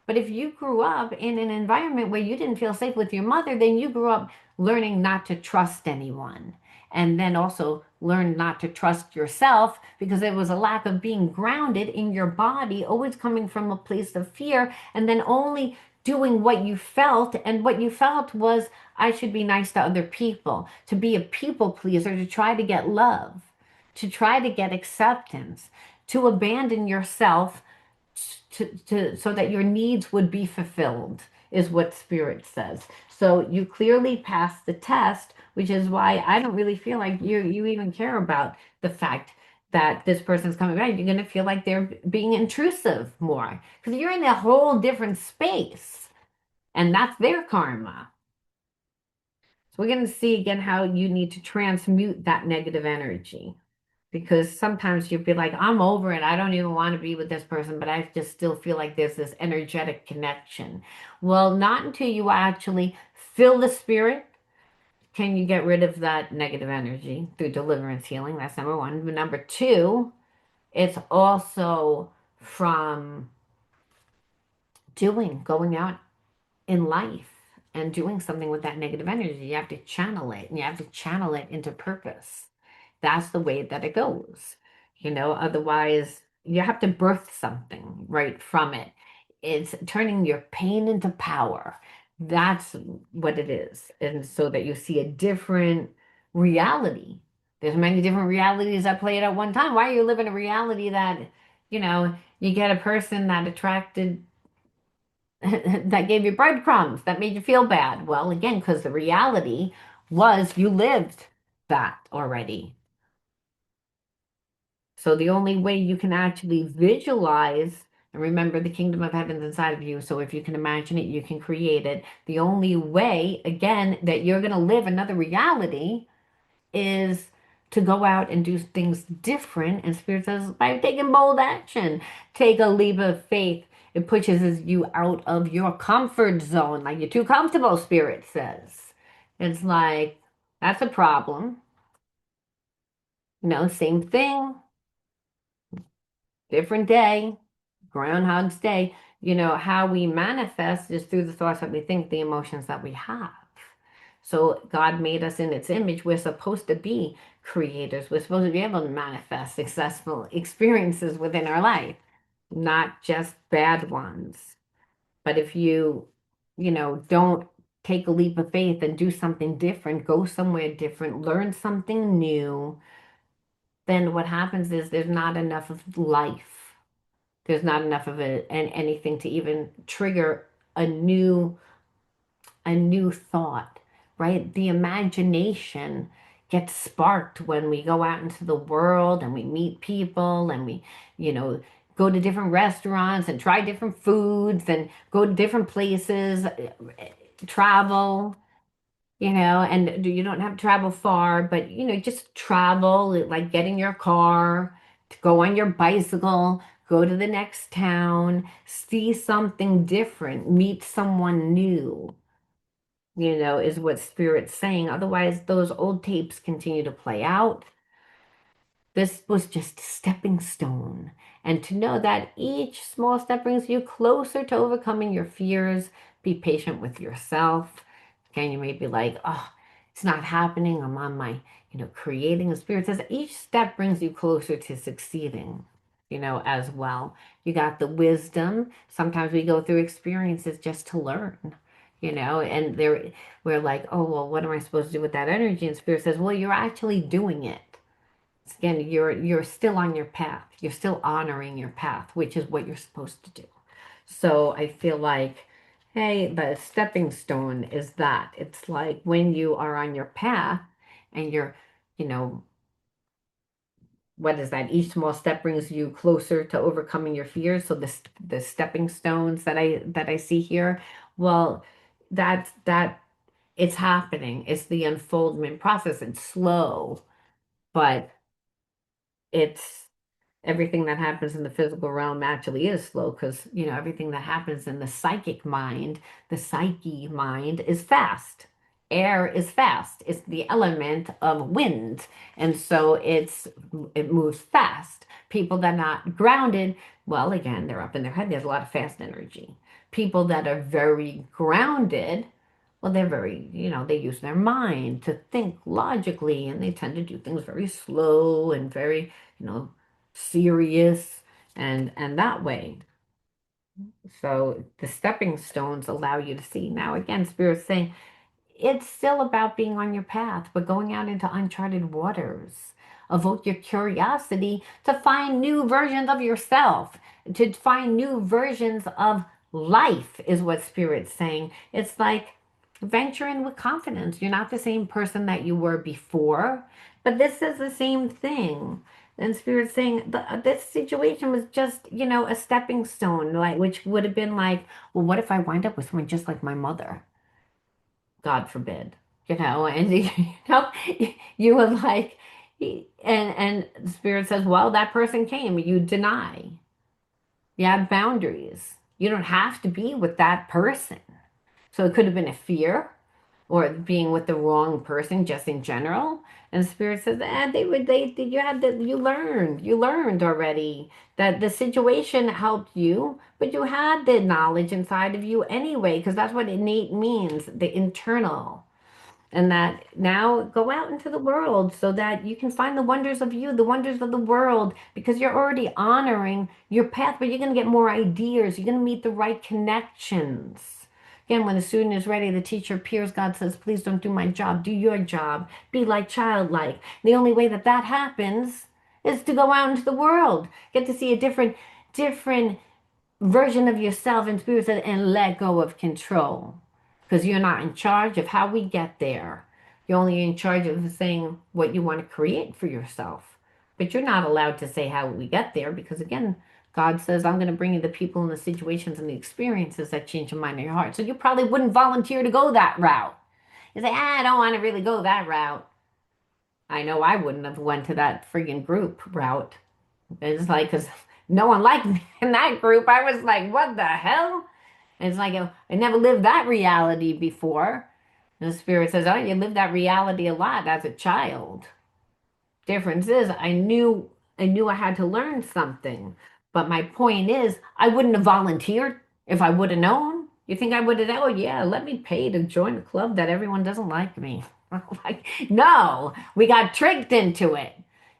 But if you grew up in an environment where you didn't feel safe with your mother, then you grew up learning not to trust anyone. And then also learn not to trust yourself because there was a lack of being grounded in your body, always coming from a place of fear, and then only doing what you felt. And what you felt was, I should be nice to other people, to be a people pleaser, to try to get love, to try to get acceptance, to abandon yourself so that your needs would be fulfilled, is what Spirit says. So you clearly passed the test, which is why I don't really feel like you even care about the fact that this person's coming back. You're going to feel like they're being intrusive more because you're in a whole different space, and that's their karma. So we're going to see again how you need to transmute that negative energy, because sometimes you'd be like, I'm over it. I don't even want to be with this person, but I just still feel like there's this energetic connection. Well, not until you actually feel the spirit can you get rid of that negative energy through deliverance healing. That's number one. But number two, it's also from going out in life and doing something with that negative energy. You have to channel it, and you have to channel it into purpose. That's the way that it goes. Otherwise you have to birth something right from it. It's turning your pain into power. That's what it is. And so that you see a different reality. There's many different realities that play it at one time. Why are you living a reality that, you get a person that attracted that gave you breadcrumbs, that made you feel bad? Well, again, because the reality was you lived that already. So the only way you can actually visualize And remember, the kingdom of heaven's inside of you. So if you can imagine it, you can create it. The only way, again, that you're going to live another reality is to go out and do things different. And Spirit says, by taking bold action, take a leap of faith. It pushes you out of your comfort zone. Like you're too comfortable, Spirit says. It's like, that's a problem. Same thing, different day, Groundhog's Day. How we manifest is through the thoughts that we think, the emotions that we have. So God made us in its image. We're supposed to be creators. We're supposed to be able to manifest successful experiences within our life, not just bad ones. But if don't take a leap of faith and do something different, go somewhere different, learn something new, then what happens is there's not enough of life. There's not enough of it and anything to even trigger a new thought, right? The imagination gets sparked when we go out into the world and we meet people and we, you know, go to different restaurants and try different foods and go to different places, travel, and you don't have to travel far, but just travel, like get in your car, to go on your bicycle, go to the next town, see something different, meet someone new, is what Spirit's saying. Otherwise, those old tapes continue to play out. This was just a stepping stone. And to know that each small step brings you closer to overcoming your fears, be patient with yourself. Again, you may be like, oh, it's not happening. I'm on my, creating. The Spirit says each step brings you closer to succeeding, as well. You got the wisdom. Sometimes we go through experiences just to learn, and we're like, oh, well, what am I supposed to do with that energy? And Spirit says, well, you're actually doing it. Again, you're still on your path. You're still honoring your path, which is what you're supposed to do. So I feel like, hey, the stepping stone is that. It's like when you are on your path and you're, you know, what is that? Each small step brings you closer to overcoming your fears. So the stepping stones that I see here, well, that it's happening. It's the unfoldment process. It's slow, but it's everything that happens in the physical realm actually is slow because everything that happens in the psychic mind, the psyche mind, is fast. Air is fast. It's the element of wind, and so it moves fast. People that are not grounded, well, again, they're up in their head. There's a lot of fast energy. People that are very grounded, well, they're very, they use their mind to think logically, and they tend to do things very slow and very, serious and that way. So the stepping stones allow you to see. Now, again, Spirit's saying it's still about being on your path, but going out into uncharted waters. Evoke your curiosity to find new versions of yourself, to find new versions of life, is what Spirit's saying. It's like venture in with confidence. You're not the same person that you were before, but this is the same thing. And Spirit's saying this situation was just, a stepping stone, like which would have been like, well, what if I wind up with someone just like my mother? God forbid, and you were like, and the Spirit says, well, that person came, you deny. You have boundaries. You don't have to be with that person. So it could have been a fear or being with the wrong person just in general. And the Spirit says, you had that, you learned already that the situation helped you, but you had the knowledge inside of you anyway, because that's what innate means, the internal. And that now go out into the world so that you can find the wonders of you, the wonders of the world, because you're already honoring your path, but you're going to get more ideas. You're going to meet the right connections. Again, when the student is ready, the teacher appears. God says, please don't do my job. Do your job. Be like childlike. The only way that that happens is to go out into the world. Get to see a different version of yourself and Spirit said, and let go of control. Because you're not in charge of how we get there. You're only in charge of saying what you want to create for yourself. But you're not allowed to say how we get there because, again, God says, I'm going to bring you the people and the situations and the experiences that change your mind and your heart. So you probably wouldn't volunteer to go that route. You say, I don't want to really go that route. I know I wouldn't have went to that friggin' group route. It's like, because no one liked me in that group. I was like, what the hell? And it's like, I never lived that reality before. And the spirit says, oh, you lived that reality a lot as a child. Difference is I knew I had to learn something. But my point is I wouldn't have volunteered if I would have known. You think I would have, oh yeah, let me pay to join a club that everyone doesn't like me. Like, no, we got tricked into it.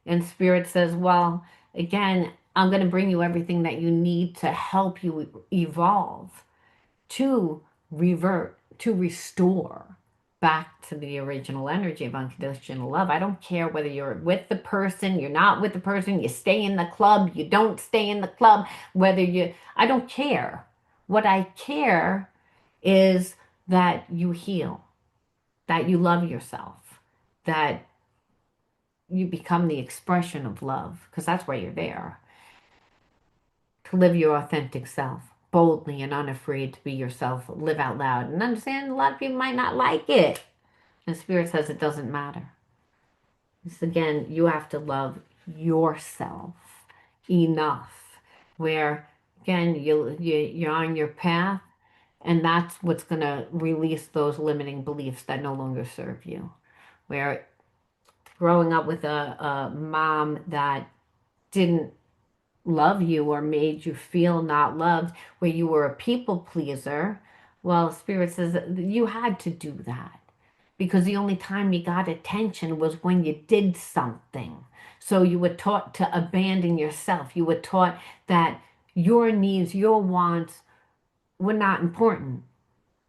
And Spirit says, well, again, I'm going to bring you everything that you need to help you evolve, to revert, to restore back to the original energy of unconditional love. I don't care whether you're with the person, you're not with the person, you stay in the club, you don't stay in the club, I don't care. What I care is that you heal, that you love yourself, that you become the expression of love, because that's why you're there, to live your authentic self, boldly and unafraid to be yourself, live out loud. And understand a lot of people might not like it. And Spirit says it doesn't matter. It's, again, you have to love yourself enough where, again, you're on your path, and that's what's going to release those limiting beliefs that no longer serve you. Where growing up with a mom that didn't love you or made you feel not loved, where you were a people pleaser, well, Spirit says that you had to do that because the only time you got attention was when you did something. So you were taught to abandon yourself. You were taught that your needs, your wants were not important.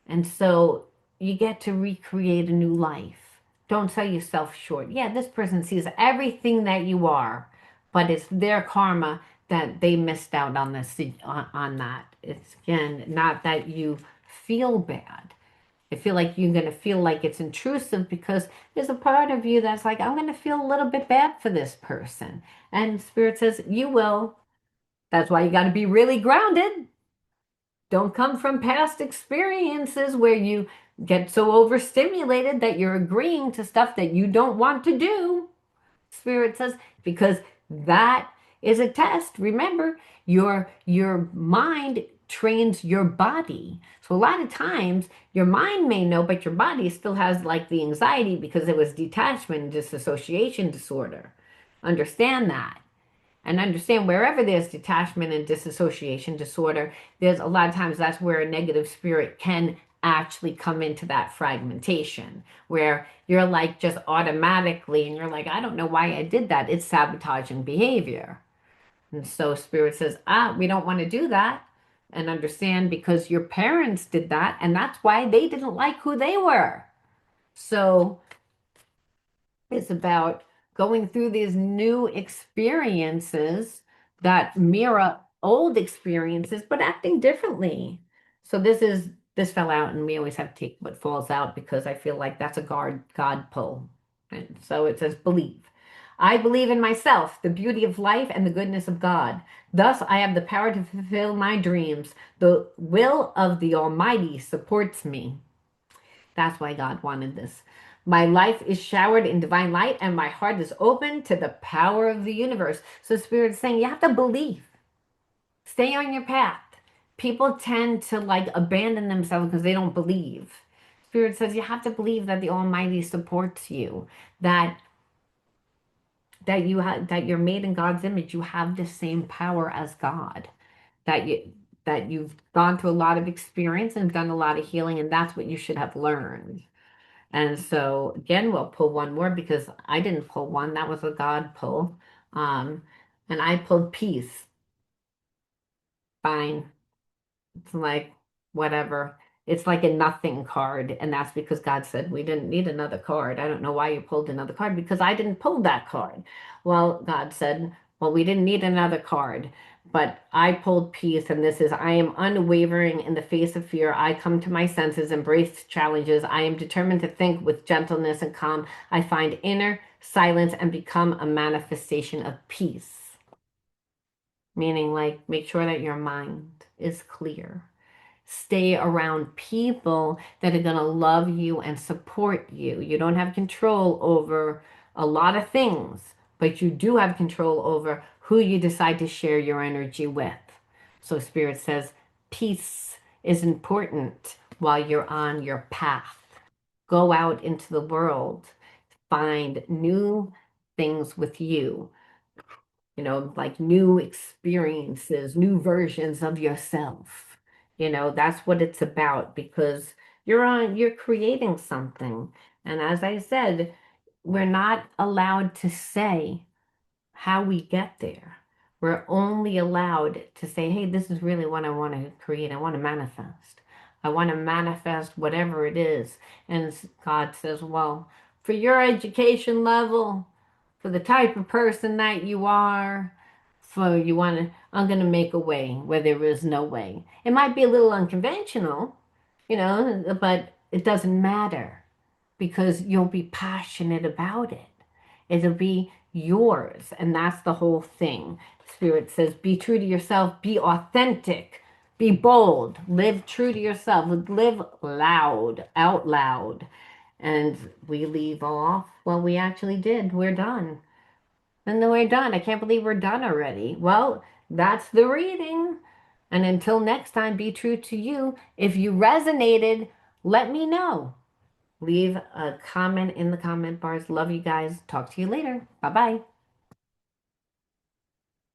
And so you get to recreate a new life. Don't sell yourself short. Yeah, this person sees everything that you are, but it's their karma that they missed out on this on that. It's, again, not that you feel bad. I feel like you're going to feel like it's intrusive because there's a part of you that's like, I'm going to feel a little bit bad for this person. And Spirit says, you will. That's why you got to be really grounded. Don't come from past experiences where you get so overstimulated that you're agreeing to stuff that you don't want to do. Spirit says, because that is a test. Remember, your mind trains your body. So a lot of times your mind may know, but your body still has like the anxiety because it was detachment and disassociation disorder. Understand that. And understand wherever there's detachment and disassociation disorder, there's a lot of times that's where a negative spirit can actually come into that fragmentation where you're like just automatically and you're like, I don't know why I did that. It's sabotaging behavior. And so Spirit says, we don't want to do that. And understand because your parents did that, and that's why they didn't like who they were. So it's about going through these new experiences that mirror old experiences, but acting differently. So this fell out, and we always have to take what falls out because I feel like that's a God pull. And so it says, believe. I believe in myself, the beauty of life, and the goodness of God. Thus, I have the power to fulfill my dreams. The will of the Almighty supports me. That's why God wanted this. My life is showered in divine light, and my heart is open to the power of the universe. So Spirit is saying you have to believe. Stay on your path. People tend to like abandon themselves because they don't believe. Spirit says you have to believe that the Almighty supports you, that that you're made in God's image. You have the same power as God. That you've gone through a lot of experience and done a lot of healing, and that's what you should have learned. And so again, we'll pull one more because I didn't pull one. That was a God pull. Um, and I pulled peace. Fine. It's like, whatever. It's like a nothing card. And that's because God said we didn't need another card. I don't know why you pulled another card because I didn't pull that card. Well, God said, well, we didn't need another card. But I pulled peace, and this is I am unwavering in the face of fear. I come to my senses, embrace challenges. I am determined to think with gentleness and calm. I find inner silence and become a manifestation of peace. meaning like make sure that your mind is clear. Stay around people that are going to love you and support you. You don't have control over a lot of things, but you do have control over who you decide to share your energy with. So, Spirit says peace is important while you're on your path. Go out into the world, find new things with you, like new experiences, new versions of yourself. That's what it's about because you're creating something. And as I said, we're not allowed to say how we get there. We're only allowed to say, hey, this is really what I want to create. I want to manifest. I want to manifest whatever it is. And God says, well, for your education level, for the type of person that you are, for you want to, I'm going to make a way where there is no way. It might be a little unconventional, but it doesn't matter because you'll be passionate about it. It'll be yours. And that's the whole thing. Spirit says, be true to yourself, be authentic, be bold, live true to yourself, live loud, out loud. And we leave off. Well, we actually did. We're done. And then we're done. I can't believe we're done already. Well, that's the reading. And until next time, be true to you. If you resonated, let me know. Leave a comment in the comment bars. Love you guys. Talk to you later. Bye bye.